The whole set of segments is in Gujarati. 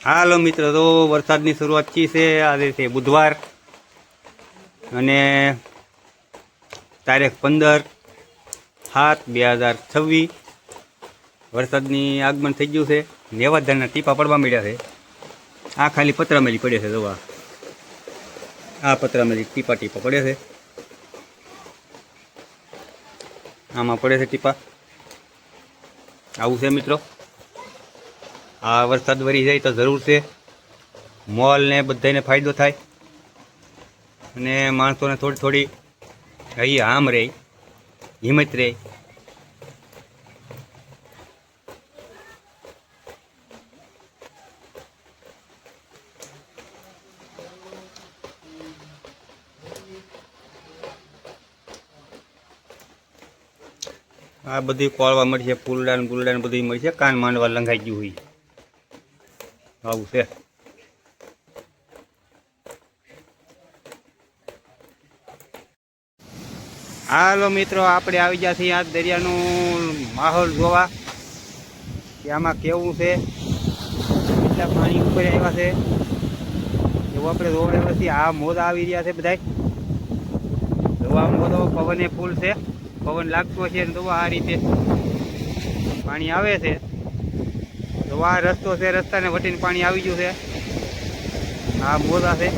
હાલો મિત્રો, તો વરસાદની શરૂઆત કી છે. આજે છે બુધવાર અને તારીખ 15/7/2026. વરસાદની આગમન થઈ ગયું છે. નેવાધારના ટીપા પડવા મળ્યા છે. આ ખાલી પતરામેલી પડે છે. જોવા આ પતરામેલી ટીપા ટીપા પડે છે. આમાં પડે છે ટીપા. આવું છે મિત્રો. આ વરસાદ વરી જાય તો જરૂર છે. મોલ ને બધાને ફાયદો થાય અને માણસોને થોડી થોડી અહીંયા આમ રહે, હિંમત રહે. આ બધી કોળવા મળશે, ફૂલડાન બુલડાન બધી મળશે. કાન માંડવા લંઘાઈ ગયું હોય આવું છે. હાલો મિત્રો, આપણે આવી ગયા છીએ આ દરિયાનું માહોલ જોવા કે આમાં કેવું છે, કેટલા પાણી ઉપર આવ્યા છે એવું આપણે જોવા આવ્યા છીએ. આ મોજા આવી રહ્યા છે બધા જોવા. મોજો પવને ફૂલ છે, પવન લાગતો છે ને જોવા આ રીતે પાણી આવે છે. તો આ રસ્તો છે, રસ્તાને વટીને પાણી આવી ગયું છે. આ મોજા છે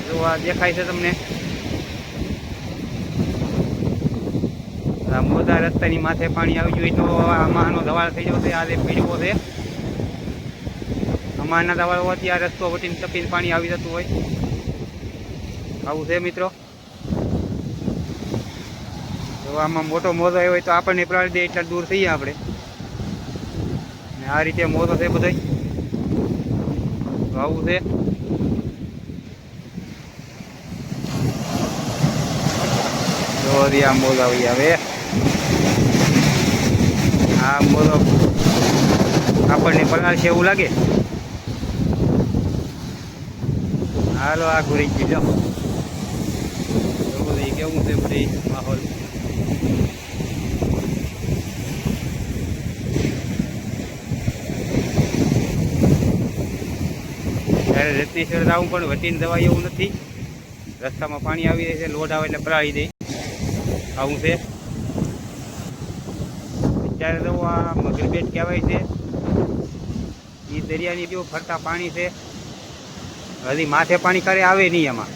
જો આ દેખાય છે તમને. આ મોજા રસ્તાની માથે પાણી આવી ગયું તો આમાંનો દવાળ થઈ ગયો છે. આજે પીડવો છે અમારના દવાળ હોવાથી આ રસ્તો વટીને તપીને પાણી આવી જતું હોય આવું છે મિત્રો. તો આમાં મોટો મોજો આવ્યો હોય તો આપણને પ્રવાળી દે એટલા દૂર થઈએ આપણે. આ રીતે મોજો છે બધો. આવું છે. આ મોજો આવી આવે. આ મોજો આપણને પલાળશે એવું લાગે. હાલો આ ઘૂરી ગયું કેવું છે બધી માહોલ. ત્યારે રત્નેશ્વર જવું પણ વટીને જવાય એવું નથી. રસ્તામાં પાણી આવી જાય છે, લોટ આવે એટલે પલાળી દે આવું છે. અત્યારે તો આ મગરબેટ કહેવાય છે. એ દરિયાની જો ફરતા પાણી છે. હજી માથે પાણી કરે આવે નહીં એમાં.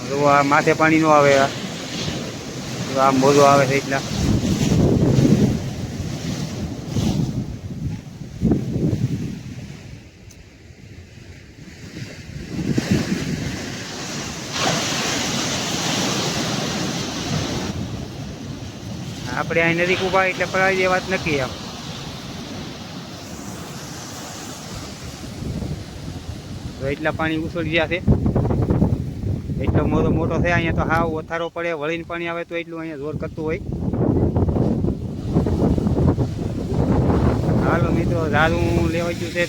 તો આ માથે પાણી ન આવે. આ મોજો આવે છે એટલા. આપણે અહીં નદી ઉભા એટલે પડાવી દે વાત નક્કી. એમ તો એટલા પાણી ઉછળી ગયા છે. એટલો મોટો મોટો છે. અહીંયા તો હાવ ઓથારો પડે, વળીને પાણી આવે તો એટલું અહીંયા જોર કરતું હોય. હાલો મિત્રો, ઝાડું લેવાઈ ગયું છે.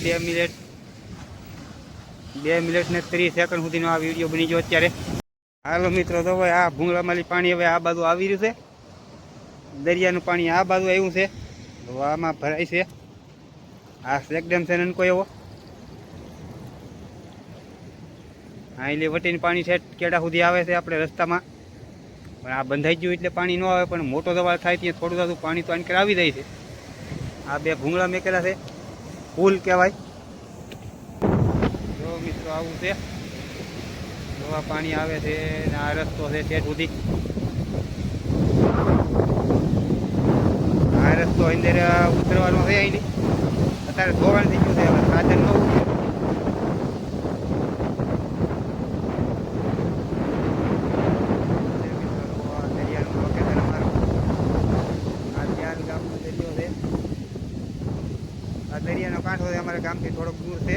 2 મિનિટ ને 30 સેકન્ડ સુધીનો આ વિડીયો બની ગયો અત્યારે. હાલો મિત્રો, તો ભાઈ આ ભૂંગળામાંથી પાણી હવે આ બાજુ આવી રહ્યું છે. દરિયાનું પાણી આ બાજુ આવ્યું છે તો આમાં ભરાય છે. આ એકદમ છે નનકો એવો. હા એટલે વટીને પાણી છે કેડા સુધી આવે છે આપણે રસ્તામાં. પણ આ બંધાઈ ગયું એટલે પાણી ન આવે. પણ મોટો દવાળ થાય ત્યાં થોડું થોડું પાણી તો આનકર આવી જાય છે. આ 2 ભૂંગળા મેકેલા છે, પુલ કહેવાય. જો મિત્રો આવું છે. જોવા પાણી આવે છે ને આ રસ્તો છે તે સુધી. આ રસ્તો અંદર ઉતરવાનો છે. અહીં અત્યારે ધોવાણ થઈ ગયું છે. હવે સાધન ન ઉતરે. દરિયાનું લોકેશન અમારું આ ધ્યાન ગામનો દરિયો છે. આ દરિયાનો કાંઠો છે. અમારા ગામથી થોડોક દૂર છે,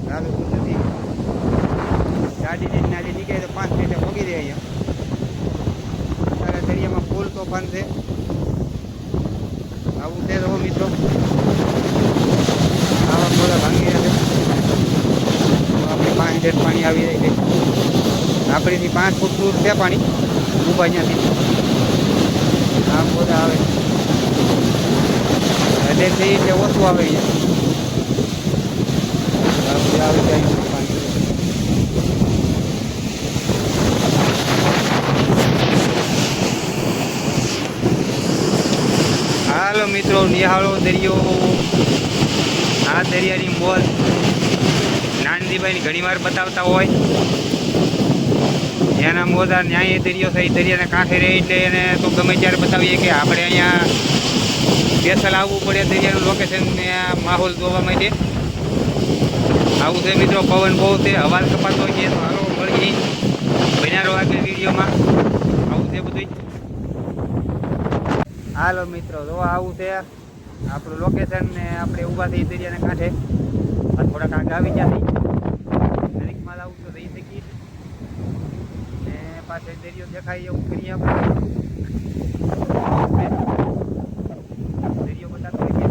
રાધુ દૂર નથી. ગાડી લઈને આજે નીકળે તો 5 મિનિટે પહોંચી જાય અહીંયા. અત્યારે દરિયામાં ફૂલ તોફાન છે. આવું છે તો મિત્રો. આવા મોડા ભાંગી રહ્યા છે. આપણે 5 મિનિટ પાણી આવી જાય છે. આપણીથી 5 ફૂટ દૂર છે પાણી ઊભા અહીંયાથી. આ મોડા આવે લેટ થઈ એટલે ઓછું આવે અહીંયા આવી જાય પાણી. હાલો મિત્રો, નિહાળો દરિયો. આ દરિયાની મોજ નાનજીભાઈ ઘણી વાર બતાવતા હોય. જ્યાંના મોજા ન્યાય દરિયો થઈ દરિયાના કાંઠે રહે એટલે એને તો ગમે ત્યારે બતાવીએ કે આપણે અહીંયા સ્પેશિયલ આવવું પડે દરિયાનું લોકેશન ને આ માહોલ જોવા માટે. આવું છે મિત્રો, પવન બહુ છે, અવાજ કપાતો હોય છે. તો હાલો મળીએ બન્યા રહો આગળ વિડીયોમાં. આવું છે બધું. હાલો મિત્રો, જો આવું છે આપણું લોકેશન ને આપણે ઊભા થઈ દરિયાના કાંઠે. આ થોડાક આગળ આવી ગયા નજીકમાં આવું તો રહી શકીએ ને પાછળ દરિયો દેખાય એવું કરીએ આપણે. દરિયો બતાવતો હોય છે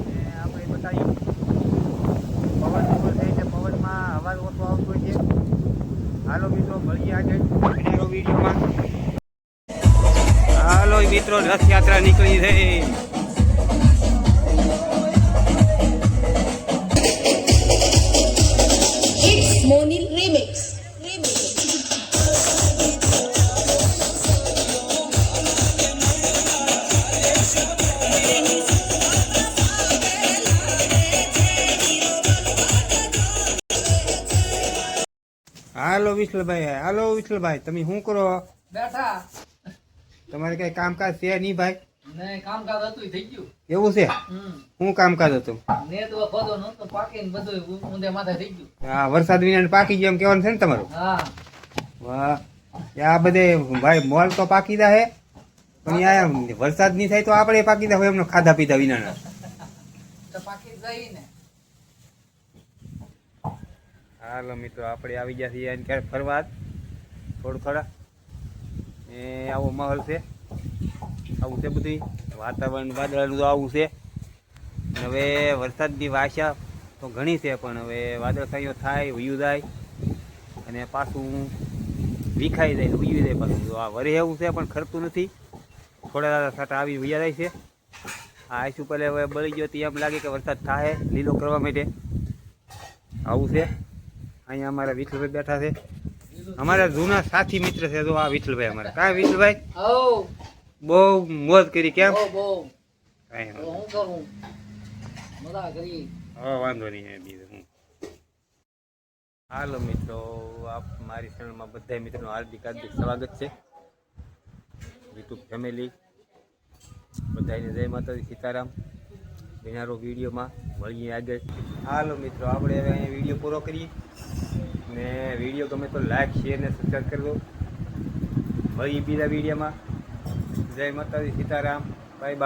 ને આપણે બતાવીએ. પવન ઉપર થાય છે, પવનમાં અવાજ ઓછો આવતો હોય છે. હાલો મિત્રો, મળીએ આગળ વિડીયોમાં. હાલો મિત્રો, રથયાત્રા નીકળી છે. Monil Remix. હાલો વિઠ્ઠલભાઈ, હાલો વિઠ્ઠલભાઈ, તમે શું કરો? બેઠા. તમારે કઈ કામકાજ છે નહીં ભાઈ? નહીં, કામકાજ હતું થઈ ગયું. એવું છે? શું કામકાજ હતું? નેદવા ખોદો નહોતો પાકીને બધું ઊંધે માથે થઈ ગયું. હા, વરસાદ વિના પાકી ગયો એમ કહેવાનું છે ને તમારું? હા. વાહ, આ બધે ભાઈ મોલ તો પાકી દા હે, પણ યા વરસાદ નહીં થાય તો આપણે પાકી દા હોય એમનો ખાધા પીધા વિના. તો પાકી જાય ને. હાલો મિત્રો, આપણે આવી ગયા છીએ ક્યારે ફરવા થોડા એ આવો માહોલ છે. આવું છે બધું વાતાવરણ વાદળાનું તો આવું છે. હવે વરસાદની આશા તો ઘણી છે, પણ હવે વાદળછાયો થાય, ઉયું જાય અને પાછું વિખાઈ જાય, ઉયું જાય પાછું. તો આ વરે એવું છે પણ ખરતું નથી. થોડા છાંટા આવી વૈયા જાય છે. આ આઈસુ પહેલે હવે બળી ગયો તો એમ લાગે કે વરસાદ થાય લીલો કરવા માટે. આવું છે. અહીંયા અમારા વિઠ્ઠલભાઈ બેઠા છે, અમારા જૂના સાથી મિત્ર છે. તો આ વિઠ્ઠલભાઈ અમારા. કાંઈ વિઠ્ઠલભાઈ બહુ મોજ કરી કેમ? કાંઈ હું કરું મજા કરી. હા, વાંધો નહીં બીજું હું. હાલો મિત્રો, આપ મારી ચેનલમાં બધા મિત્રોનું હાર્દિક સ્વાગત છે. યુટ્યુબ ફેમિલી બધાને જય માતાજી, સીતારામ. બિનારો વિડીયોમાં મળીએ આગળ. હાલો મિત્રો, આપણે હવે અહીંયા વિડીયો પૂરો કરીએ ને વિડીયો ગમે તો લાઈક, શેર ને સબસ્ક્રાઈબ કરી દો. મળીએ બીજા વિડીયોમાં. જય માતાજી, સીતારામ, બાય બાય.